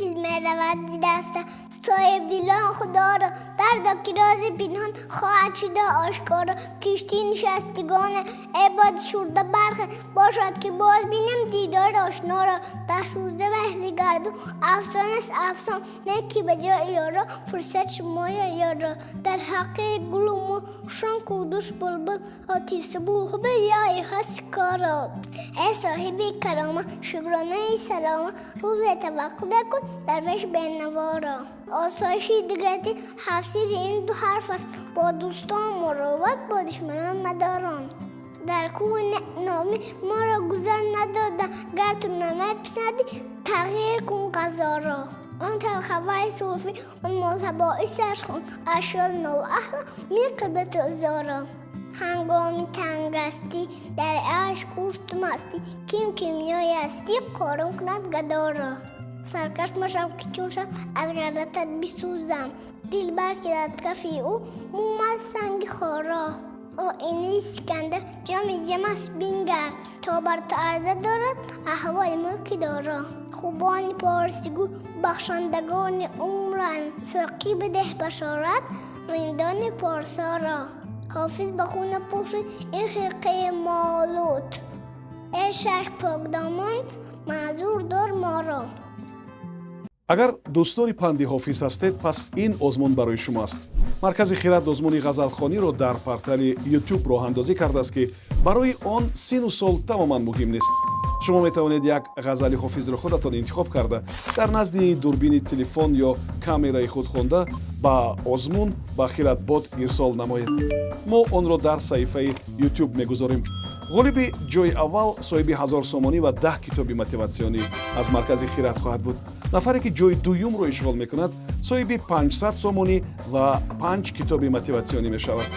دل میرود ز دست صاحب دلان خدا را دردا که راز پنهان خواهد شده آشکارا کشتی نشستگان عباد شورده برخه باشد که باز بینم دیدار آشنا را در سوزه وحل گردون افسان است افسان نکی به جای یارا فرصت شما یارا در حق گل و موشان کودوش بلبل آتی صبح به یای هست کارا ای صاحب کرامه شکرانه ای سلامه روز توقع کن درویش بین نوارا آسایشی دگرتی حفظیر این دو حرف است با دوستان مروت با دشمنان مداران در کوه نامی ما را گذر ندادن گر تو نمه پسندی تغییر کن قضا را آن تلخواه صوفی آن ملتباعی سرشخون اشیال نو احلا میقل به تو زارا هنگامی تنگ استی در عشق کشت مستی کیم کیمیای استی قارم کند گدارا سرکش مشم که چون شم از غیرتت بسوزم دل برکدد کفی او مومد سنگ خارا آینه اسکندر جمع است بینگر تا بر تو عرضه دارد احوال ملک دارا خوبان پارسیگو بخشندگان عمرن ساقی بده بشارت رندان پارسا را حافظ بخونه پوشید این خرقه مالوت ای شیخ پاک دامن معذور دار ما را агар дӯстдори панди ҳофиз ҳастед пас ин озмун барои шумоаст. маркази хират озмуни ғазалхониро дар портали YouTube роҳандозӣ кардааст ки барои он сину сол тамоман муҳим нест. шумо метавонед як ғазали ҳофизро худатон интихоб карда дар назди дурбини телефон ё камераи худ хонда ба озмун ба хиратбод ирсол намоед. мо онро дар саҳифаи YouTube мегузорем. ғолиби ҷойи аввал соҳиби 1000 сомонӣ ва 10 китоби мотиватсионӣ аз маркази хират хоҳад буд. нафаре ки ҷойи дуюмро ишғол мекунад соҳиби 500 сомонӣ ва 5 китоби мотиватсионӣ мешавад.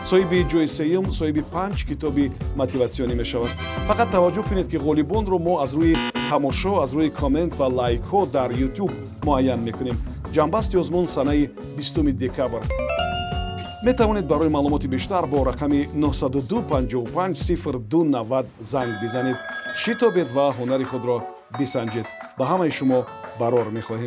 соҳиби ҷойи сеюм соҳиби 5 китоби мотиватсионӣ мешавад. фақат таваҷҷӯҳ кунед ки ғолибонро мо аз рӯи тамошо аз рӯи коммент ва лайкҳо дар YouTube муайян мекунем. ҷанбасти озмун санаи 20 декабр. метавонед барои маълумоти бештар бо рақами 922550290 занг бизанед. шитобед ва ҳунари худро бисанҷед. ба ҳамаи шумо барор мехоҳем.